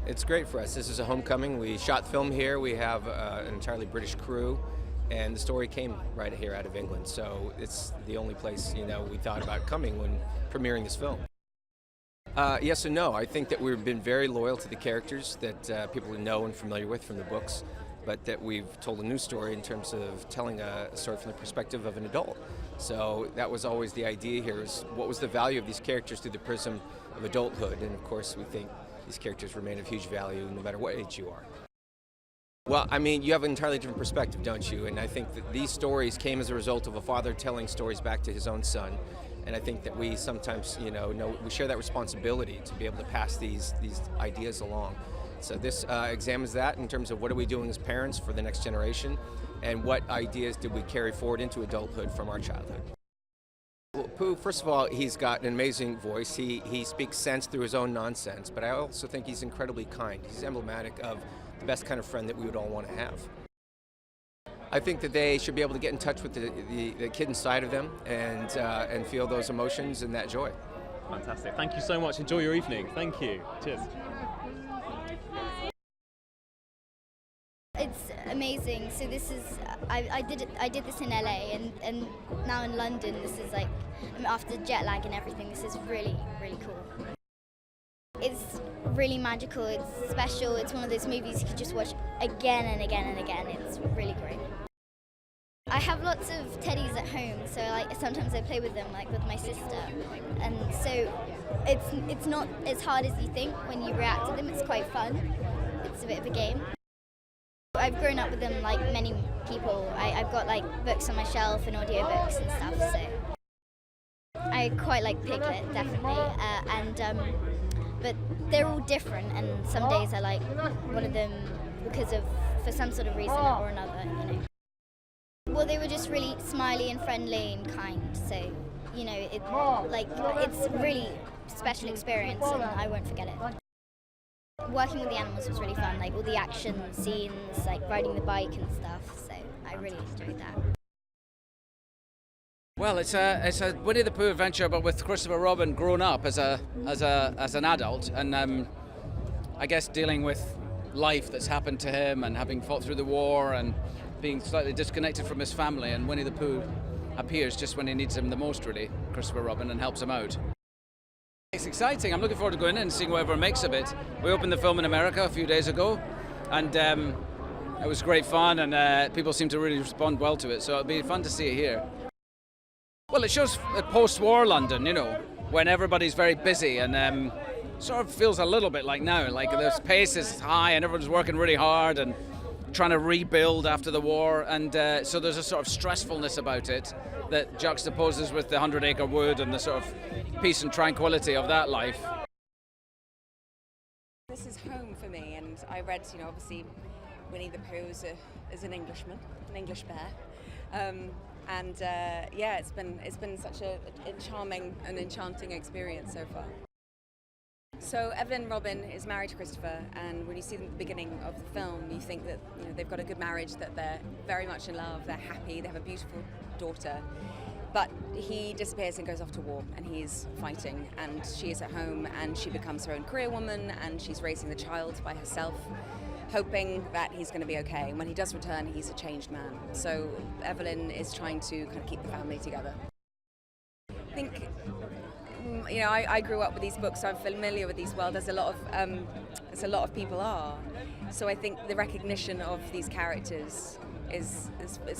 It's great for us. This is a homecoming. We shot film here. We have an entirely British crew, and the story came right here out of England. So it's the only place we thought about coming when premiering this film. Yes and no. I think that we've been very loyal to the characters that people know and familiar with from the books, but that we've told a new story in terms of telling a story from the perspective of an adult. So that was always the idea here, is what was the value of these characters through the prism of adulthood, and of course we think these characters remain of huge value no matter what age you are. Well, I mean, you have an entirely different perspective, don't you? And I think that these stories came as a result of a father telling stories back to his own son. And I think that we sometimes, we share that responsibility to be able to pass these ideas along. So this examines that in terms of what are we doing as parents for the next generation, and what ideas did we carry forward into adulthood from our childhood. Well, Pooh, first of all, he's got an amazing voice. He speaks sense through his own nonsense, but I also think he's incredibly kind. He's emblematic of the best kind of friend that we would all want to have. I think that they should be able to get in touch with the kid inside of them and feel those emotions and that joy. Fantastic. Thank you so much. Enjoy your evening. Thank you. Cheers. It's amazing. So this is I did this in LA, and now in London. This is like, after jet lag and everything, this is really, really cool. It's really magical. It's special. It's one of those movies you can just watch again and again and again. It's really great. I have lots of teddies at home, so sometimes I play with them, with my sister, and so it's not as hard as you think when you react to them. It's quite fun. It's a bit of a game. I've grown up with them like many people. I've got books on my shelf and audiobooks and stuff, so I quite like Piglet, definitely, but they're all different, and some days I like one of them for some sort of reason or another, Well, they were just really smiley and friendly and kind, so it's a really special experience, and I won't forget it. Working with the animals was really fun, all the action scenes, riding the bike and stuff, so I really enjoyed that. Well, it's a Winnie the Pooh adventure, but with Christopher Robin grown up as an adult, and I guess dealing with life that's happened to him, and having fought through the war, and being slightly disconnected from his family, and Winnie the Pooh appears just when he needs him the most, really, Christopher Robin, and helps him out. It's exciting. I'm looking forward to going in and seeing whatever makes of it. We opened the film in America a few days ago, and it was great fun, and people seem to really respond well to it, so it'll be fun to see it here. Well, it shows post-war London, when everybody's very busy, and sort of feels a little bit like now, the pace is high and everyone's working really hard and trying to rebuild after the war, and so there's a sort of stressfulness about it that juxtaposes with the 100 Acre Wood and the sort of peace and tranquility of that life. This is home for me, and I read, obviously Winnie the Pooh is an Englishman, an English bear, it's been such a charming and enchanting experience so far. So Evelyn Robin is married to Christopher, and when you see them at the beginning of the film, you think that they've got a good marriage, that they're very much in love, they're happy, they have a beautiful daughter. But he disappears and goes off to war, and he's fighting, and she is at home, and she becomes her own career woman, and she's raising the child by herself, hoping that he's going to be okay. And when he does return, he's a changed man. So Evelyn is trying to kind of keep the family together. I think, I grew up with these books, so I'm familiar with these worlds, as a lot of people are. So I think the recognition of these characters is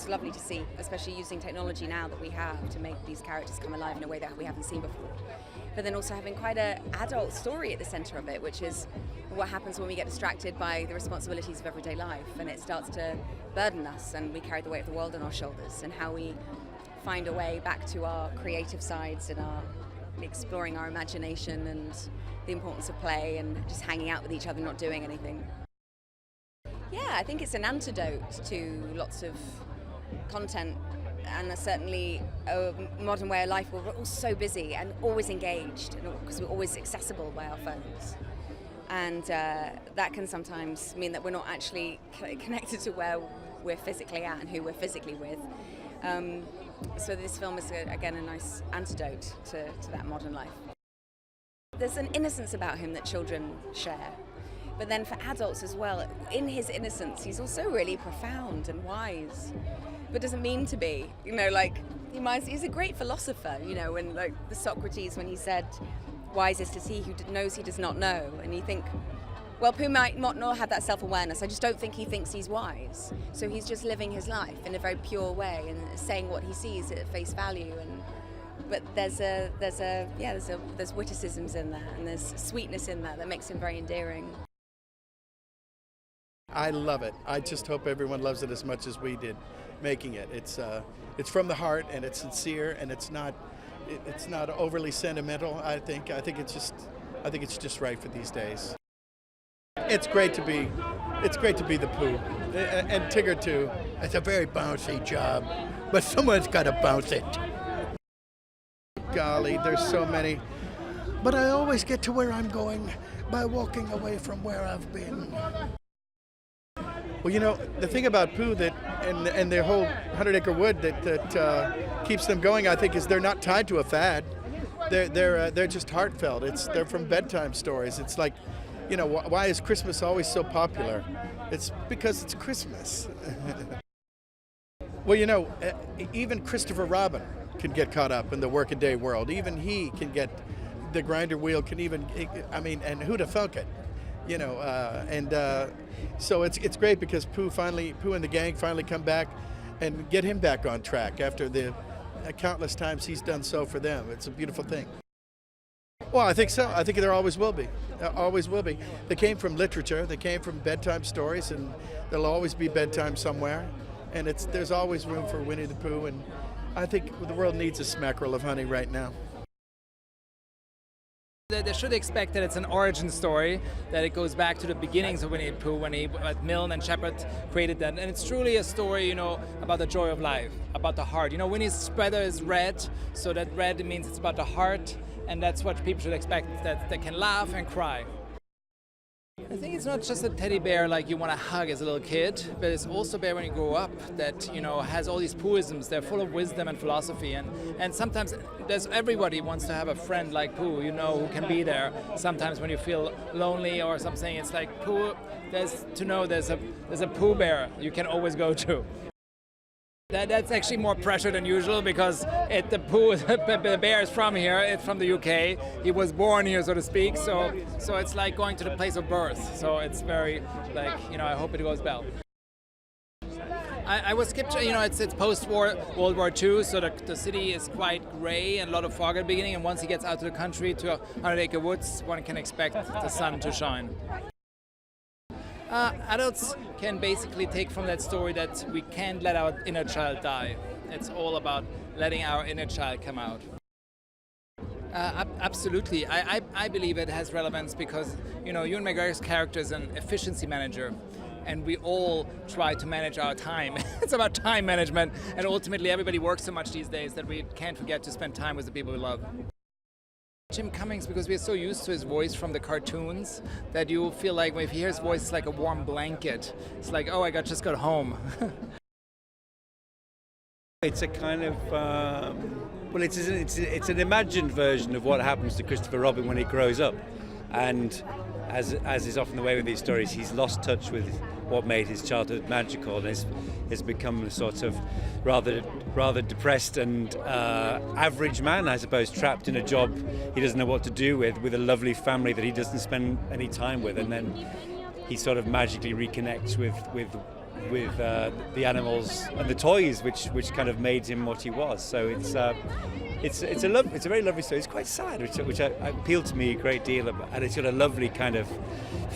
lovely to see, especially using technology now that we have to make these characters come alive in a way that we haven't seen before. But then also having quite an adult story at the centre of it, which is what happens when we get distracted by the responsibilities of everyday life, and it starts to burden us, and we carry the weight of the world on our shoulders, and how we find a way back to our creative sides and our exploring our imagination and the importance of play and just hanging out with each other, not doing anything. Yeah, I think it's an antidote to lots of content, and certainly a modern way of life where we're all so busy and always engaged, because we're always accessible by our phones. And that can sometimes mean that we're not actually connected to where we're physically at and who we're physically with. So this film is, again, a nice antidote to that modern life. There's an innocence about him that children share. But then for adults as well, in his innocence, he's also really profound and wise, but doesn't mean to be. You know, like, he's a great philosopher, you know, and like the Socrates when he said, wisest is he who knows he does not know. And you think, well, Pooh might not have that self-awareness. I just don't think he thinks he's wise. So he's just living his life in a very pure way and saying what he sees at face value. But there's witticisms in there and there's sweetness in there that makes him very endearing. I love it. I just hope everyone loves it as much as we did making it. It's from the heart and it's sincere and it's not overly sentimental. I think it's just right for these days. It's great to be the Pooh and Tigger too. It's a very bouncy job, but someone's got to bounce it. Golly, there's so many, but I always get to where I'm going by walking away from where I've been. Well, you know, the thing about Pooh and their whole 100 Acre Wood that keeps them going, I think, is they're not tied to a fad. They're just heartfelt. They're from bedtime stories. It's like, you know, why is Christmas always so popular? It's because it's Christmas. Well, you know, even Christopher Robin can get caught up in the workaday world. Even he can get the grinder wheel. And who'd have thunk it? You know, so it's great because Pooh and the gang finally come back and get him back on track after the countless times he's done so for them. It's a beautiful thing. Well, I think so. I think there always will be. Always will be. They came from literature. They came from bedtime stories, and there'll always be bedtime somewhere. And there's always room for Winnie the Pooh, and I think the world needs a smackerel of honey right now. They should expect that it's an origin story, that it goes back to the beginnings of Winnie the Pooh when Milne and Shepard created that. And it's truly a story, you know, about the joy of life, about the heart. You know, Winnie's sweater is red, so that red means it's about the heart, and that's what people should expect, that they can laugh and cry. I think it's not just a teddy bear like you want to hug as a little kid, but it's also a bear when you grow up that, you know, has all these Poohisms. They're full of wisdom and philosophy, and sometimes everybody wants to have a friend like Pooh, you know, who can be there. Sometimes when you feel lonely or something, it's like Pooh. There's a Pooh bear you can always go to. That's actually more pressure than usual because the bear is from here. It's from the UK. He was born here, so to speak. So it's like going to the place of birth. So it's very, like, you know, I hope it goes well. I was skeptical, you know, it's post-war World War II, so the city is quite grey and a lot of fog at the beginning. And once he gets out to the country, to 100 Acre Woods, one can expect the sun to shine. Adults can basically take from that story that we can't let our inner child die. It's all about letting our inner child come out. Absolutely. I believe it has relevance because, you know, Ewan McGregor's character is an efficiency manager, and we all try to manage our time. It's about time management, and ultimately everybody works so much these days that we can't forget to spend time with the people we love. Jim Cummings, because we're so used to his voice from the cartoons that you feel like when you hear his voice, it's like a warm blanket. It's like, oh, I just got home. It's a kind of, it's an imagined version of what happens to Christopher Robin when he grows up. And as is often the way with these stories, he's lost touch with what made his childhood magical and has become a sort of rather depressed and average man, I suppose, trapped in a job he doesn't know what to do with a lovely family that he doesn't spend any time with, and then he sort of magically reconnects with the animals and the toys, which kind of made him what he was. So it's a very lovely story. It's quite sad, which appealed to me a great deal, and it's got a lovely kind of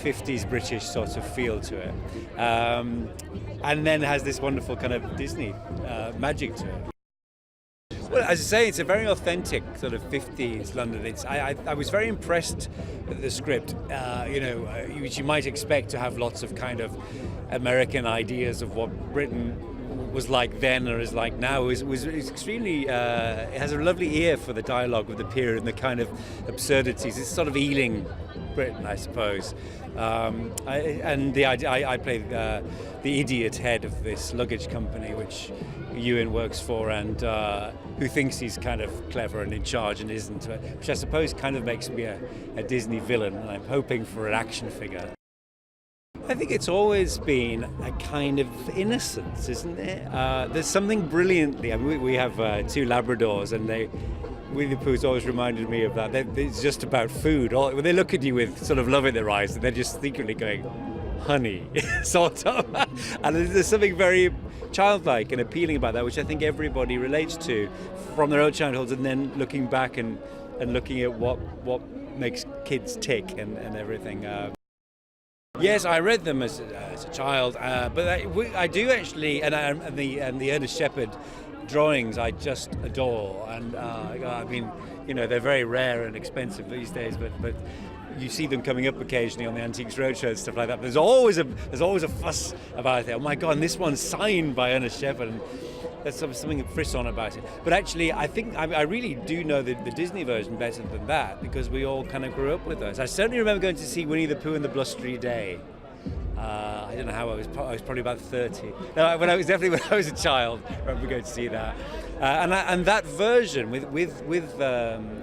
50s British sort of feel to it, and then has this wonderful kind of Disney magic to it. Well, as I say, it's a very authentic sort of 50s London. I was very impressed with the script, which you might expect to have lots of kind of American ideas of what Britain was like then or is like now. It was extremely, it has a lovely ear for the dialogue of the period and the kind of absurdities. It's sort of Ealing Britain, I suppose. I play the idiot head of this luggage company, which Ewan works for, and who thinks he's kind of clever and in charge and isn't, which I suppose kind of makes me a Disney villain, and I'm hoping for an action figure. I think it's always been a kind of innocence, isn't it? There's something brilliantly. I mean, we have 2 Labradors, and Winnie the Pooh's always reminded me of that. It's just about food. When they look at you with sort of love in their eyes, they're just secretly going, honey, sort of. And there's something very childlike and appealing about that, which I think everybody relates to from their own childhoods, and then looking back and looking at what makes kids tick and everything. Yes, I read them as a child, but I do actually, and the Ernest Shepard drawings I just adore, and I mean, you know, they're very rare and expensive these days, but you see them coming up occasionally on the Antiques Roadshow and stuff like that. There's always a fuss about it. Oh my God, and this one's signed by Ernest Shepard, and there's something frisson about it. But actually, I think I really do know the Disney version better than that, because we all kind of grew up with those. I certainly remember going to see Winnie the Pooh and the Blustery Day. I don't know how I was probably about 30. No, when I was a child, I remember going to see that. And that version with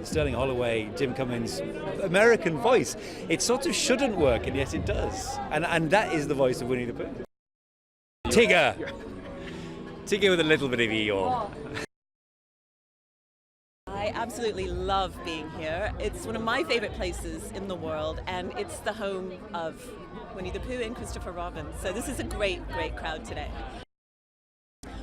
Sterling Holloway, Jim Cummings' American voice, it sort of shouldn't work, and yet it does. And that is the voice of Winnie the Pooh. Tigger! Tigger with a little bit of Eeyore. I absolutely love being here. It's one of my favorite places in the world, and it's the home of Winnie the Pooh and Christopher Robin. So this is a great crowd today.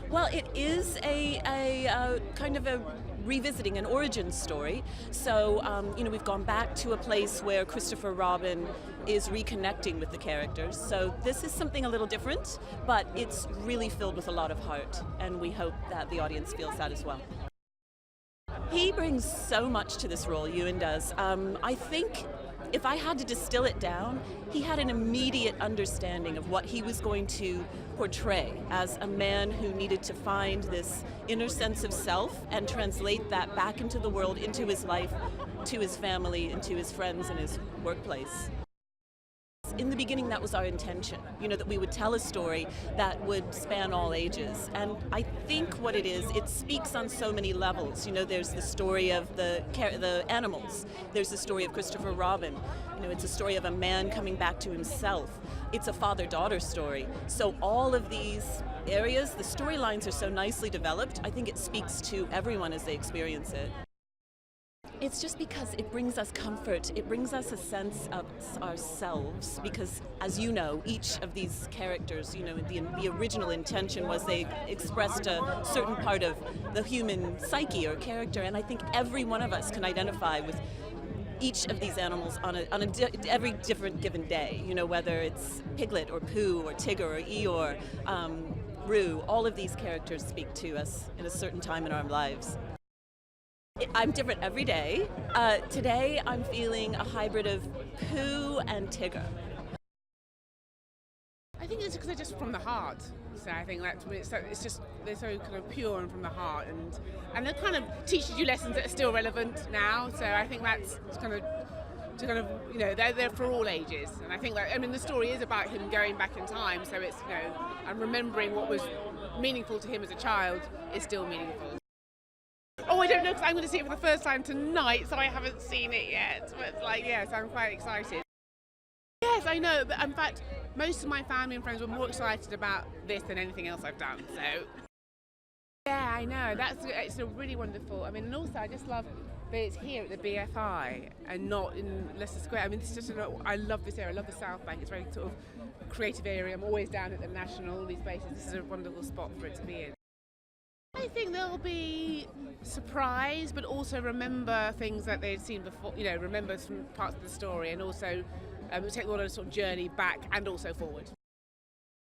Well, it is a kind of a revisiting an origin story. So, we've gone back to a place where Christopher Robin is reconnecting with the characters. So this is something a little different, but it's really filled with a lot of heart, and we hope that the audience feels that as well. He brings so much to this role, Ewan does. I think if I had to distill it down, he had an immediate understanding of what he was going to portray as a man who needed to find this inner sense of self and translate that back into the world, into his life, to his family, into his friends and his workplace. In the beginning, that was our intention, that we would tell a story that would span all ages. And I think what it is, it speaks on so many levels. There's the story of the animals. There's the story of Christopher Robin. It's a story of a man coming back to himself. It's a father-daughter story. So all of these areas, the storylines are so nicely developed. I think it speaks to everyone as they experience it. It's just because it brings us comfort, it brings us a sense of ourselves, because as you know, each of these characters, the original intention was they expressed a certain part of the human psyche or character, and I think every one of us can identify with each of these animals on every different given day, whether it's Piglet or Pooh or Tigger or Eeyore, Roo, all of these characters speak to us in a certain time in our lives. I'm different every day. Today I'm feeling a hybrid of Pooh and Tigger. I think it's because they're just from the heart. So I think that's it's just they're so kind of pure and from the heart, and it kind of teaches you lessons that are still relevant now. So I think that's kind of they're for all ages, and I think that the story is about him going back in time. So it's and remembering what was meaningful to him as a child is still meaningful. Oh, I don't know, because I'm going to see it for the first time tonight, so I haven't seen it yet. But yes, I'm quite excited. Yes, I know, but in fact, most of my family and friends were more excited about this than anything else I've done. So, yeah, I know. It's a really wonderful. And also I just love that it's here at the BFI and not in Leicester Square. It's just I love this area. I love the South Bank. It's a very sort of creative area. I'm always down at the National. All these places. This is a wonderful spot for it to be in. I think they'll be surprised, but also remember things that they'd seen before, remember some parts of the story, and also take them on a sort of journey back and also forward.